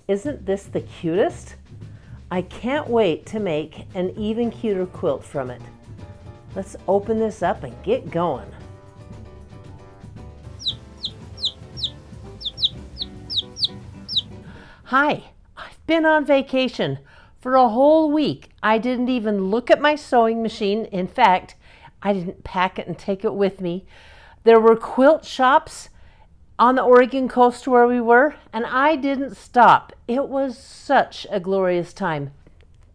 Isn't this the cutest? I can't wait to make an even cuter quilt from it. Let's open this up and get going. Hi, I've been on vacation for a whole week. I didn't even look at my sewing machine. In fact, I didn't pack it and take it with me. There were quilt shops on the Oregon coast where we were, and I didn't stop. It was such a glorious time.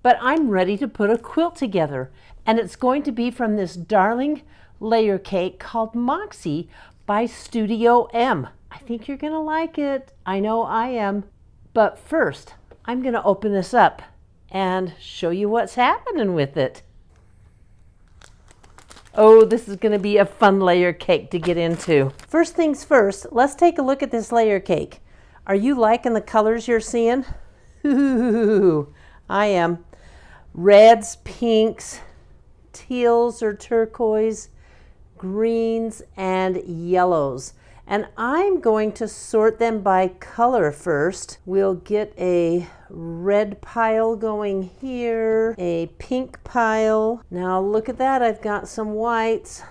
But I'm ready to put a quilt together, and it's going to be from this darling layer cake called Moxie by Studio M. I think you're gonna like it. I know I am. But first, I'm gonna open this up and show you what's happening with it. Oh, this is gonna be a fun layer cake to get into. First things first, let's take a look at this layer cake. Are you liking the colors you're seeing? Ooh, I am. Reds, pinks, teals or turquoise, greens, and yellows. And I'm going to sort them by color first. We'll get a red pile going here, a pink pile. Now look at that, I've got some whites.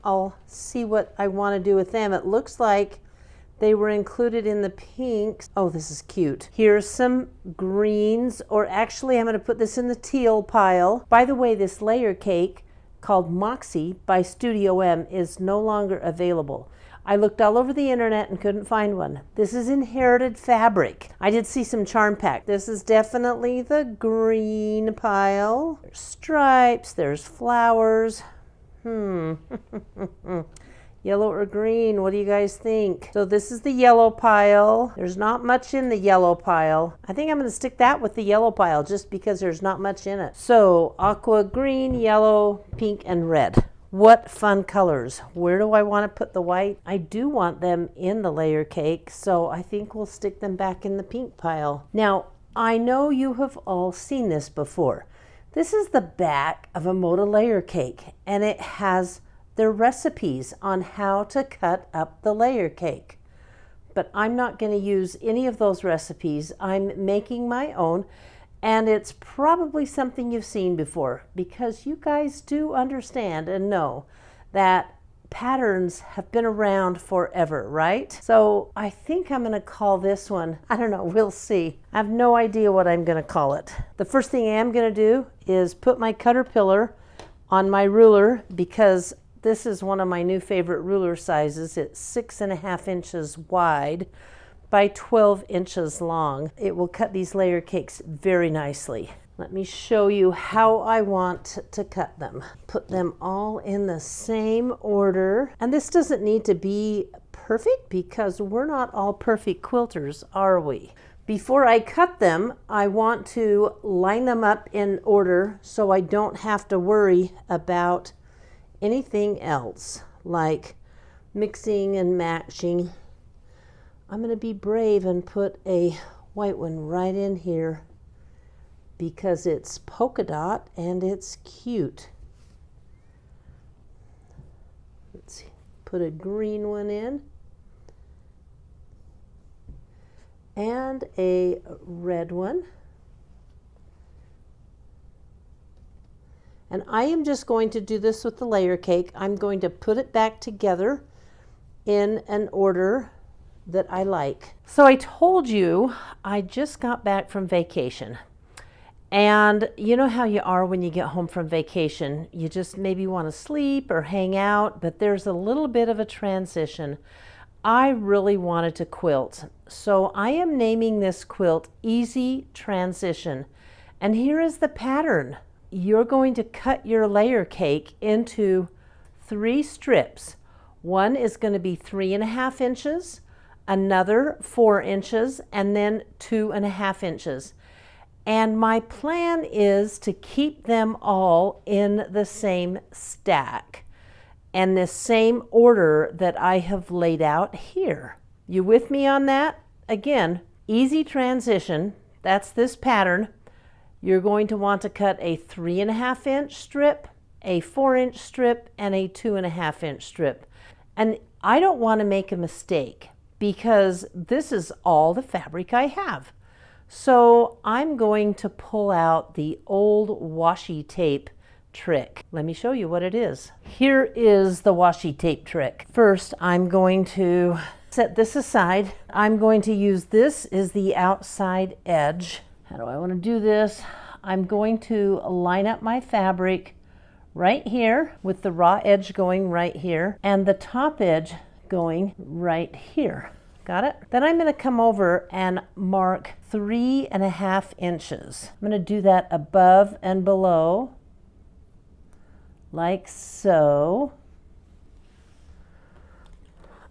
I'll see what I want to do with them. It looks like they were included in the pinks. Oh, this is cute. Here's some greens, or actually I'm going to put this in the teal pile. By the way, this layer cake called Moxie by Studio M is no longer available. I looked all over the internet and couldn't find one. This is inherited fabric. I did see some charm pack. This is definitely the green pile. There's stripes, there's flowers. Yellow or green, what do you guys think? So this is the yellow pile. There's not much in the yellow pile. I think I'm gonna stick that with the yellow pile just because there's not much in it. So aqua, green, yellow, pink, and red. What fun colors. Where do I want to put the white? I do want them in the layer cake, so I think we'll stick them back in the pink pile. Now, I know you have all seen this before. This is the back of a Moda layer cake, and it has their recipes on how to cut up the layer cake. But I'm not going to use any of those recipes. I'm making my own. And it's probably something you've seen before because you guys do understand and know that patterns have been around forever, right? So I think I'm gonna call this one, I don't know, we'll see. I have no idea what I'm gonna call it. The first thing I am gonna do is put my caterpillar on my ruler because this is one of my new favorite ruler sizes. It's 6.5 inches wide by 12 inches long. It will cut these layer cakes very nicely. Let me show you how I want to cut them. Put them all in the same order. And this doesn't need to be perfect because we're not all perfect quilters, are we? Before I cut them, I want to line them up in order so I don't have to worry about anything else like mixing and matching. I'm going to be brave and put a white one right in here because it's polka dot and it's cute. Let's see, put a green one in and a red one. And I am just going to do this with the layer cake. I'm going to put it back together in an order that I like. So I told you I just got back from vacation. And you know how you are when you get home from vacation. You just maybe want to sleep or hang out, but there's a little bit of a transition. I really wanted to quilt. So I am naming this quilt Easy Transition. And here is the pattern. You're going to cut your layer cake into 3 strips. One is going to be 3.5 inches. Another 4 inches, and then 2.5 inches. And my plan is to keep them all in the same stack and the same order that I have laid out here. You with me on that? Again, easy transition. That's this pattern. You're going to want to cut a 3.5 inch strip, a 4 inch strip, and a 2.5 inch strip. And I don't want to make a mistake, because this is all the fabric I have. So I'm going to pull out the old washi tape trick. Let me show you what it is. Here is the washi tape trick. First, I'm going to set this aside. I'm going to use this as the outside edge. How do I want to do this? I'm going to line up my fabric right here with the raw edge going right here and the top edge going right here. Got it? Then I'm going to come over and mark 3.5 inches. I'm going to do that above and below, like so.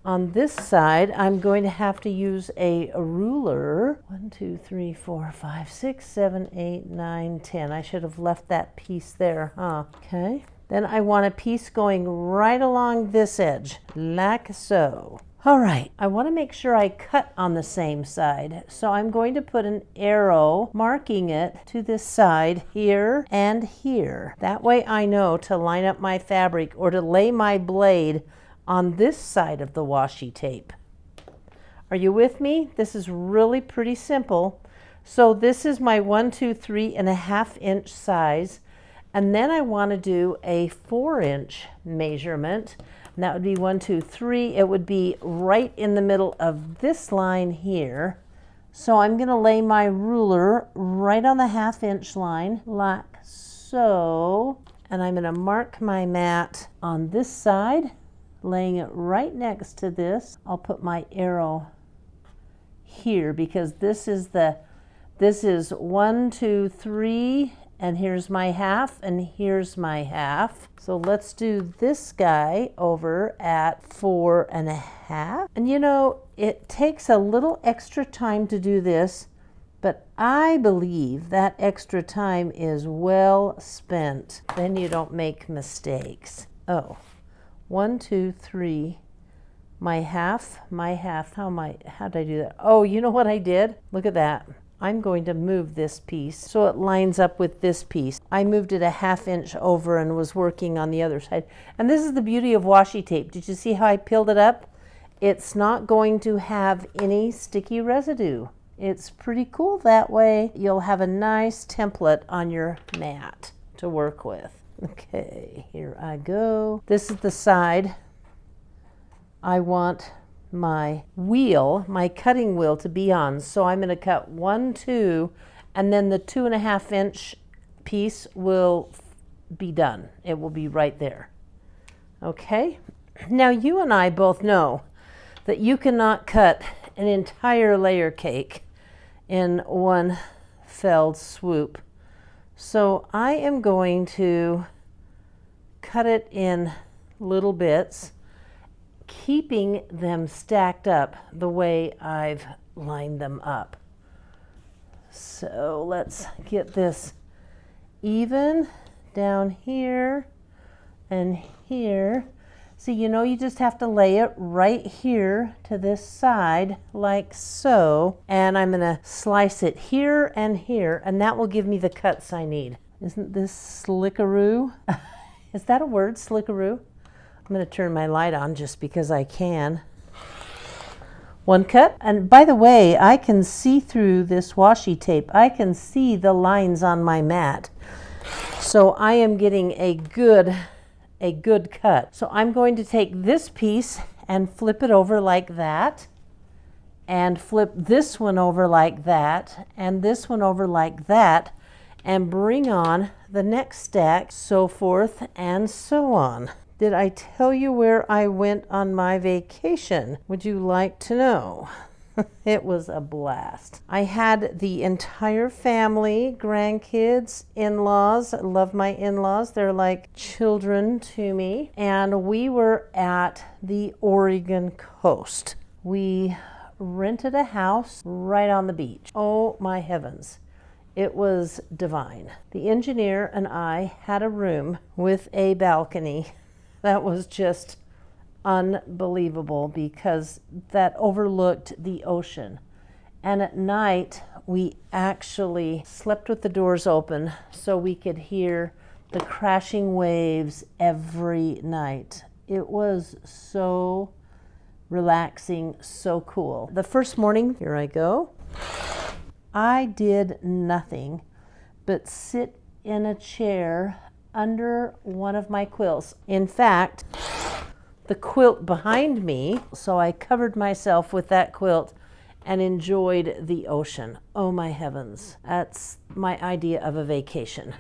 On this side, I'm going to have to use a ruler. 1, 2, 3, 4, 5, 6, 7, 8, 9, 10. I should have left that piece there, huh? Okay. Then I want a piece going right along this edge, like so. All right, I want to make sure I cut on the same side. So I'm going to put an arrow marking it to this side here and here. That way I know to line up my fabric or to lay my blade on this side of the washi tape. Are you with me? This is really pretty simple. So this is my 1, 2, 3.5 inch size. And then I want to do a 4-inch measurement. And that would be 1, 2, 3. It would be right in the middle of this line here. So I'm going to lay my ruler right on the 1/2 inch line, like so. And I'm going to mark my mat on this side, laying it right next to this. I'll put my arrow here because this is 1, 2, 3. And here's my 1/2, and here's my 1/2. So let's do this guy over at 4.5. And you know, it takes a little extra time to do this, but I believe that extra time is well spent. Then you don't make mistakes. Oh, 1, 2, 3. My 1/2, how did I do that? Oh, you know what I did? Look at that. I'm going to move this piece so it lines up with this piece. I moved it a 1/2 inch over and was working on the other side. And this is the beauty of washi tape. Did you see how I peeled it up? It's not going to have any sticky residue. It's pretty cool that way. You'll have a nice template on your mat to work with. Okay, here I go. This is the side I want my wheel, my cutting wheel to be on. So I'm going to cut 1, 2, and then the 2.5 inch piece will be done. It will be right there. Okay. Now you and I both know that you cannot cut an entire layer cake in one fell swoop. So I am going to cut it in little bits, keeping them stacked up the way I've lined them up. So let's get this even down here and here. So you know, you just have to lay it right here to this side like so. And I'm gonna slice it here and here, and that will give me the cuts I need. Isn't this slickaroo? Is that a word, slickaroo? I'm going to turn my light on just because I can. One cut. And by the way, I can see through this washi tape. I can see the lines on my mat. So I am getting a good cut. So I'm going to take this piece and flip it over like that, and flip this one over like that, and this one over like that, and bring on the next stack, so forth and so on. Did I tell you where I went on my vacation? Would you like to know? It was a blast. I had the entire family, grandkids, in-laws. I love my in-laws. They're like children to me. And we were at the Oregon coast. We rented a house right on the beach. Oh my heavens. It was divine. The engineer and I had a room with a balcony. That was just unbelievable because that overlooked the ocean. And at night, we actually slept with the doors open so we could hear the crashing waves every night. It was so relaxing, so cool. The first morning, here I go. I did nothing but sit in a chair under one of my quilts. In fact, the quilt behind me, so I covered myself with that quilt and enjoyed the ocean. Oh my heavens, that's my idea of a vacation.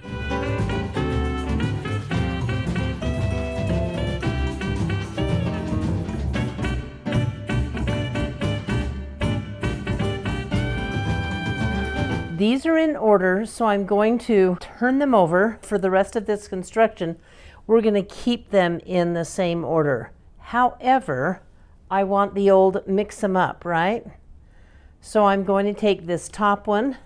These are in order, so I'm going to turn them over for the rest of this construction. We're going to keep them in the same order. However, I want the old mix them up, right? So I'm going to take this top one,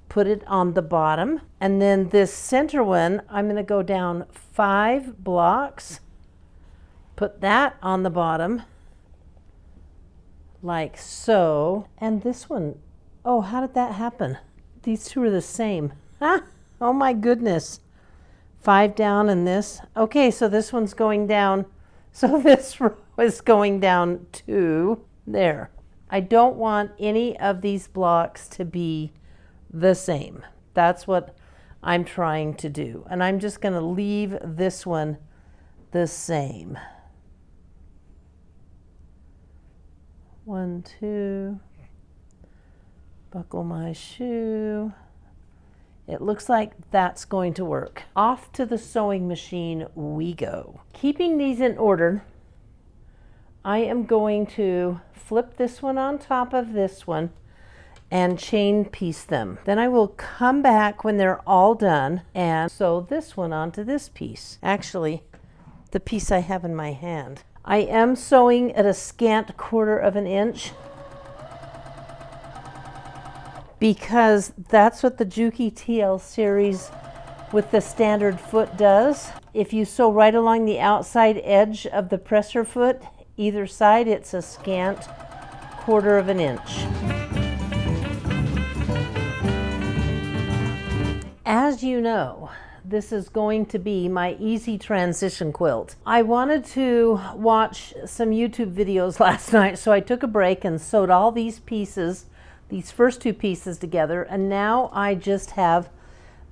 put it on the bottom, and then this center one, I'm going to go down 5 blocks, put that on the bottom, like so. And this one, oh, how did that happen? These two are the same. Ah, oh my goodness. 5 down and this. Okay, so this one's going down. So this row is going down 2 there. I don't want any of these blocks to be the same. That's what I'm trying to do. And I'm just going to leave this one the same. 1, 2. Buckle my shoe. It looks like that's going to work. Off to the sewing machine we go. Keeping these in order, I am going to flip this one on top of this one and chain piece them. Then I will come back when they're all done and sew this one onto this piece. Actually, the piece I have in my hand. I am sewing at a scant 1/4 of an inch because that's what the Juki TL series with the standard foot does. If you sew right along the outside edge of the presser foot, either side, it's a scant 1/4 of an inch. As you know, this is going to be my easy transition quilt. I wanted to watch some YouTube videos last night, so I took a break and sewed all these pieces, these first 2 pieces together, and now I just have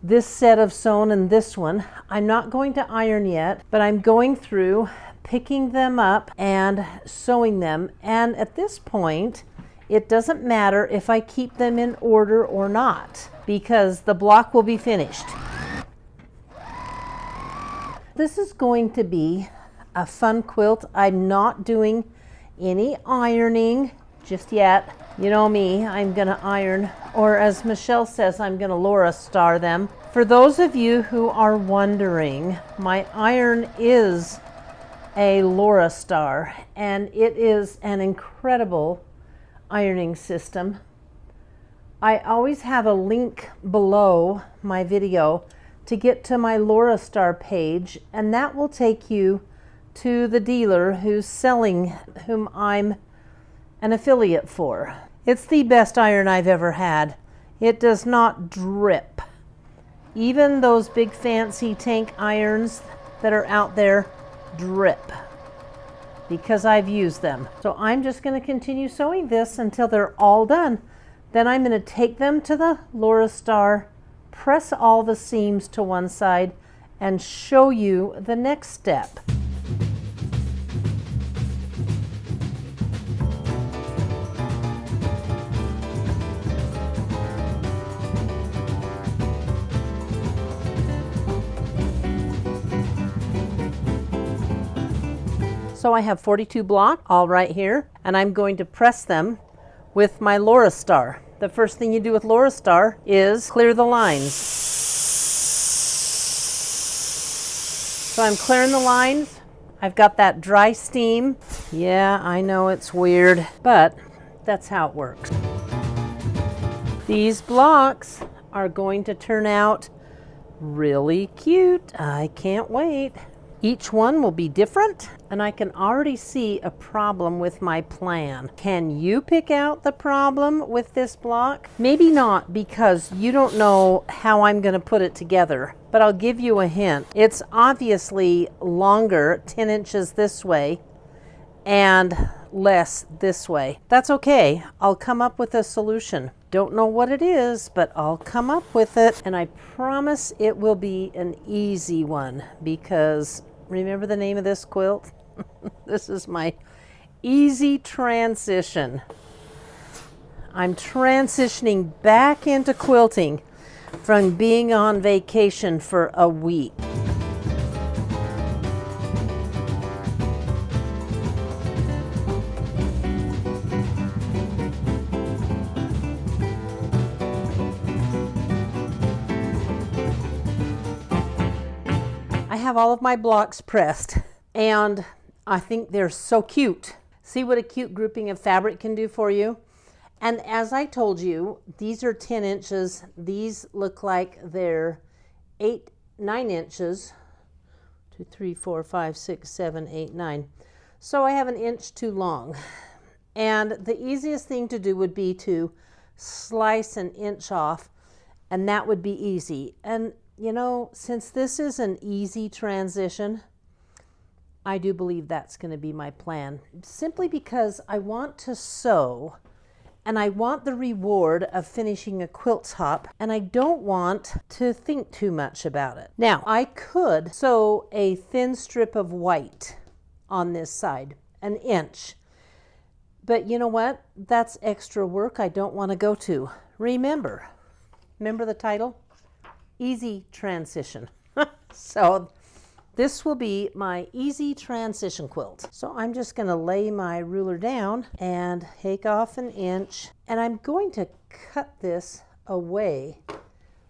this set of sewn and this one. I'm not going to iron yet, but I'm going through, picking them up and sewing them, and at this point it doesn't matter if I keep them in order or not because the block will be finished. This is going to be a fun quilt. I'm not doing any ironing just yet. You know me, I'm gonna iron, or as Michelle says, I'm gonna Laura star them. For those of you who are wondering, my iron is a Laura star, and it is an incredible ironing system. I always have a link below my video to get to my Laura Star page, and that will take you to the dealer who's selling, whom I'm an affiliate for. It's the best iron I've ever had. It does not drip. Even those big fancy tank irons that are out there drip because I've used them. So I'm just going to continue sewing this until they're all done. Then I'm going to take them to the Laura Star, press all the seams to one side, and show you the next step. So I have 42 blocks all right here, and I'm going to press them with my Laura Star. The first thing you do with Laura Star is clear the lines. So I'm clearing the lines. I've got that dry steam. Yeah, I know it's weird, but that's how it works. These blocks are going to turn out really cute. I can't wait. Each one will be different, and I can already see a problem with my plan. Can you pick out the problem with this block? Maybe not, because you don't know how I'm going to put it together, but I'll give you a hint. It's obviously longer, 10 inches this way, and less this way. That's okay. I'll come up with a solution. don't know what it is, but I'll come up with it. And I promise it will be an easy one, because remember the name of this quilt? This is my easy transition. I'm transitioning back into quilting from being on vacation for a week. I have all of my blocks pressed, and I think they're so cute. See what a cute grouping of fabric can do for you? And as I told you, these are 10 inches. These look like they're 9 inches. 2, 3, 4, 5, 6, 7, 8, 9. So I have an inch too long. And the easiest thing to do would be to slice an inch off, and that would be easy. And you know, since this is an easy transition, I do believe that's going to be my plan, simply because I want to sew and I want the reward of finishing a quilt top, and I don't want to think too much about it. Now, I could sew a thin strip of white on this side, an inch, but you know what? That's extra work I don't want to go to. Remember the title? Easy transition. So this will be my easy transition quilt. So I'm just going to lay my ruler down and take off an inch, and I'm going to cut this away.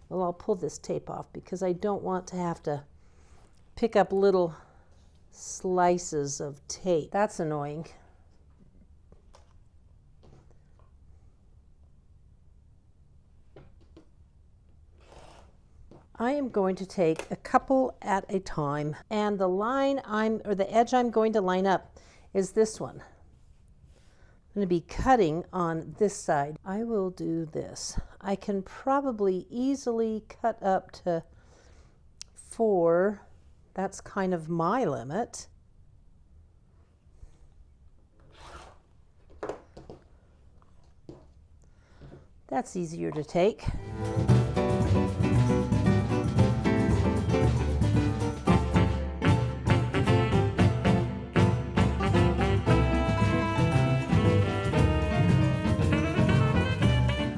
Well, I'll pull this tape off because I don't want to have to pick up little slices of tape. That's annoying. I am going to take a couple at a time, and the edge I'm going to line up is this one. I'm going to be cutting on this side. I will do this. I can probably easily cut up to 4. That's kind of my limit. That's easier to take.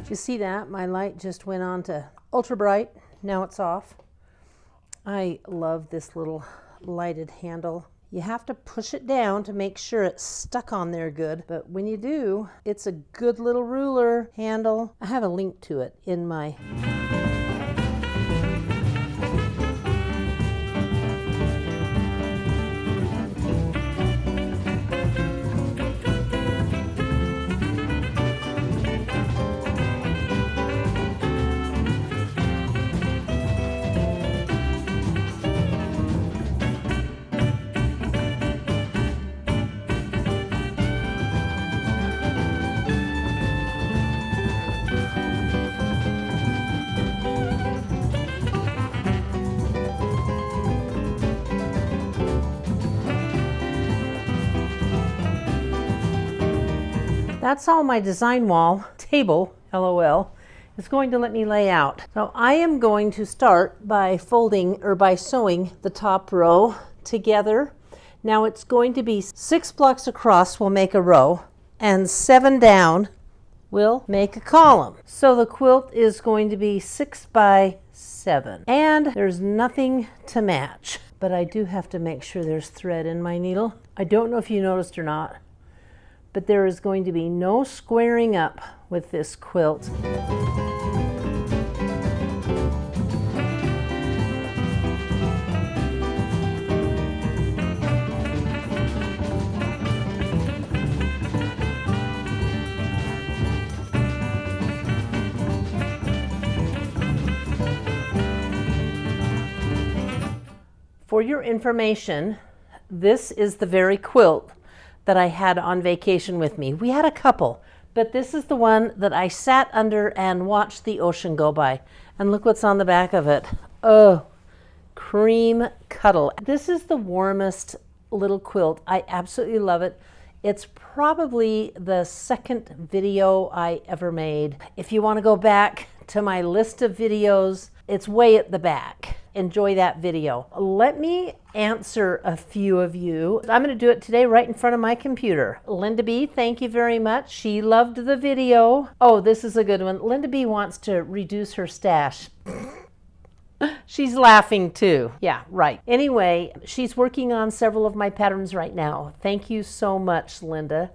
You see that? My light just went on to ultra bright. Now it's off. I love this little lighted handle. You have to push it down to make sure it's stuck on there good. But when you do, it's a good little ruler handle. I have a link to it in my... That's all my design wall table, LOL, is going to let me lay out. So I am going to start by sewing the top row together. Now it's going to be 6 blocks across will make a row, and 7 down will make a column. So the quilt is going to be 6 by 7, and there's nothing to match, but I do have to make sure there's thread in my needle. I don't know if you noticed or not, but there is going to be no squaring up with this quilt. For your information, this is the very quilt that I had on vacation with me. We had a couple, but this is the one that I sat under and watched the ocean go by. And look what's on the back of it. Oh, cream cuddle. This is the warmest little quilt. I absolutely love it. It's probably the second video I ever made. If you want to go back to my list of videos, it's way at the back. Enjoy that video. Let me answer a few of you. I'm going to do it today right in front of my computer. Linda B, thank you very much. She loved the video. Oh, this is a good one. Linda B wants to reduce her stash. She's laughing too. Yeah, right. Anyway, she's working on several of my patterns right now. Thank you so much, Linda.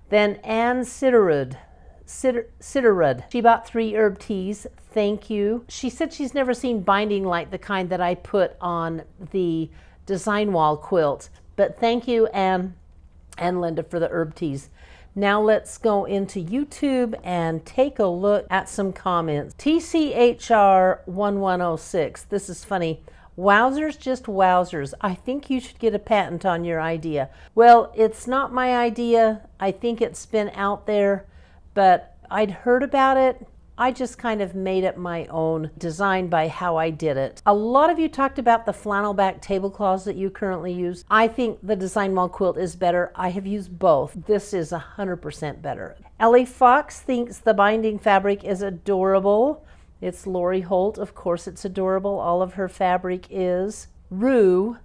Then Ann Sitterud. She bought 3 herb teas. Thank you. She said she's never seen binding like the kind that I put on the design wall quilt. But thank you, Ann and Linda, for the herb teas. Now let's go into YouTube and take a look at some comments. TCHR1106. This is funny. Wowzers, just wowzers. I think you should get a patent on your idea. Well, it's not my idea. I think it's been out there, but I'd heard about it. I just kind of made it my own design by how I did it. A lot of you talked about the flannel back tablecloths that you currently use. I think the design wall quilt is better. I have used both. This is 100% better. Ellie Fox thinks the binding fabric is adorable. It's Lori Holt. Of course it's adorable. All of her fabric is. Rue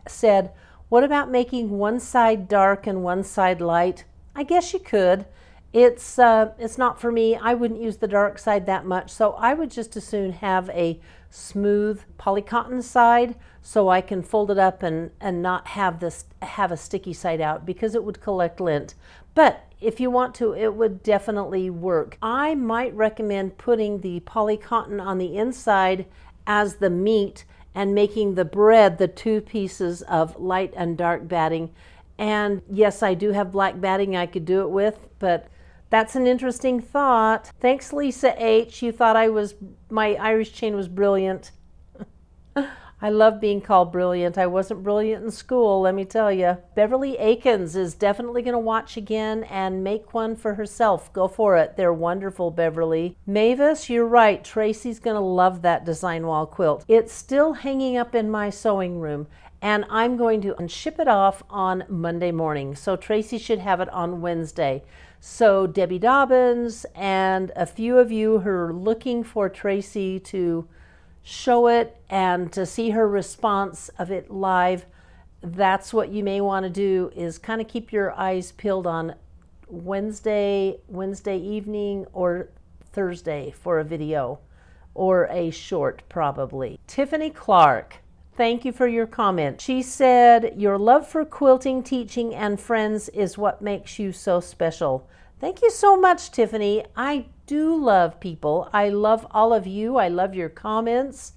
said, what about making one side dark and one side light? I guess you could. It's not for me. I wouldn't use the dark side that much, so I would just as soon have a smooth polycotton side so I can fold it up and not have a sticky side out, because it would collect lint. But if you want to, it would definitely work. I might recommend putting the polycotton on the inside as the meat and making the bread the 2 pieces of light and dark batting. And yes, I do have black batting I could do it with, but that's an interesting thought. Thanks, Lisa H. You thought my Irish chain was brilliant. I love being called brilliant. I wasn't brilliant in school, let me tell you. Beverly Akins is definitely going to watch again and make one for herself. Go for it. They're wonderful, Beverly. Mavis, you're right. Tracy's going to love that design wall quilt. It's still hanging up in my sewing room, and I'm going to ship it off on Monday morning. So Tracy should have it on Wednesday. So Debbie Dobbins and a few of you who are looking for Tracy to show it and to see her response of it live, that's what you may want to do, is kind of keep your eyes peeled on Wednesday evening or Thursday for a video or a short probably. Tiffany Clark, thank you for your comment. She said, your love for quilting, teaching, and friends is what makes you so special. Thank you so much, Tiffany. I do love people. I love all of you. I love your comments.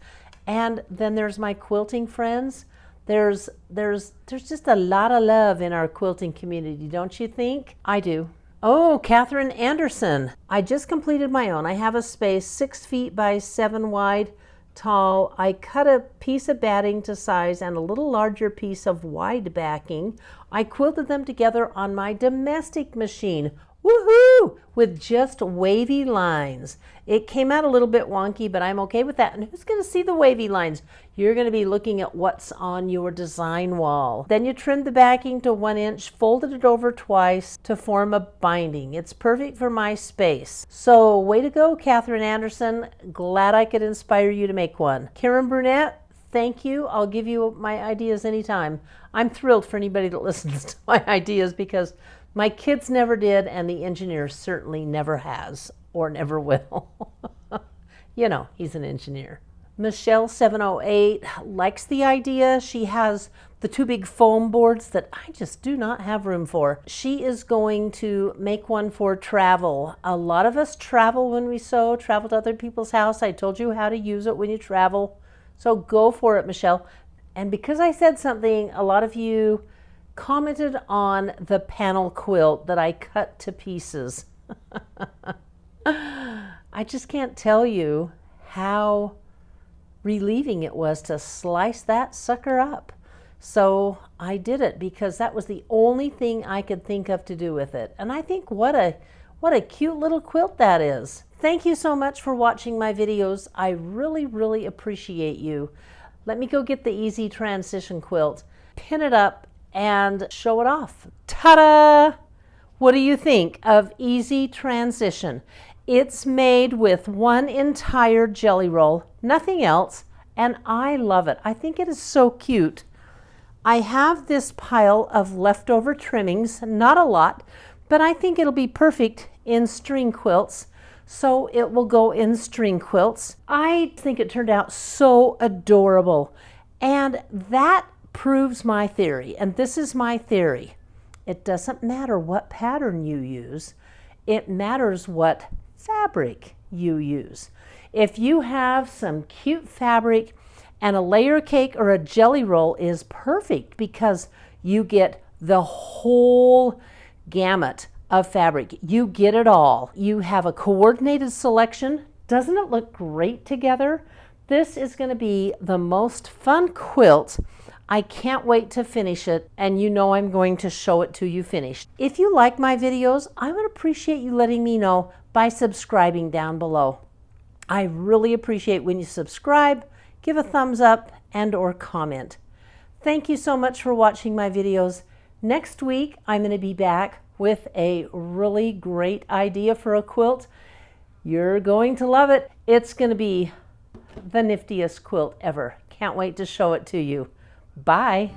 And then there's my quilting friends. There's just a lot of love in our quilting community, don't you think? I do. Oh, Catherine Anderson. I just completed my own. I have a space 6 feet by 7 wide. Tall. I cut a piece of batting to size and a little larger piece of wide backing. I quilted them together on my domestic machine. Woohoo! With just wavy lines. It came out a little bit wonky, but I'm okay with that. And who's going to see the wavy lines? You're going to be looking at what's on your design wall. Then you trimmed the backing to 1 inch, folded it over twice to form a binding. It's perfect for my space. So way to go, Catherine Anderson. Glad I could inspire you to make one. Karen Brunette, thank you. I'll give you my ideas anytime. I'm thrilled for anybody that listens to my ideas, because my kids never did, and the engineer certainly never has or never will. You know, he's an engineer. Michelle 708 likes the idea. She has the 2 big foam boards that I just do not have room for. She is going to make one for travel. A lot of us travel when we sew, travel to other people's house. I told you how to use it when you travel. So go for it, Michelle. And because I said something, a lot of you commented on the panel quilt that I cut to pieces. I just can't tell you how relieving it was to slice that sucker up. So I did it because that was the only thing I could think of to do with it. And I think what a cute little quilt that is. Thank you so much for watching my videos. I really, really appreciate you. Let me go get the easy transition quilt, pin it up, and show it off. Ta-da! What do you think of Easy Transition? It's made with one entire jelly roll, nothing else, and I love it. I think it is so cute. I have this pile of leftover trimmings, not a lot, but I think it'll be perfect in string quilts, so it will go in string quilts. I think it turned out so adorable, and that proves my theory, and this is my theory. It doesn't matter what pattern you use, it matters what fabric you use. If you have some cute fabric, and a layer cake or a jelly roll is perfect because you get the whole gamut of fabric. You get it all. You have a coordinated selection. Doesn't it look great together? This is going to be the most fun quilt. I can't wait to finish it, and you know I'm going to show it to you finished. If you like my videos, I would appreciate you letting me know by subscribing down below. I really appreciate when you subscribe, give a thumbs up, and or comment. Thank you so much for watching my videos. Next week, I'm going to be back with a really great idea for a quilt. You're going to love it. It's going to be the niftiest quilt ever. Can't wait to show it to you. Bye.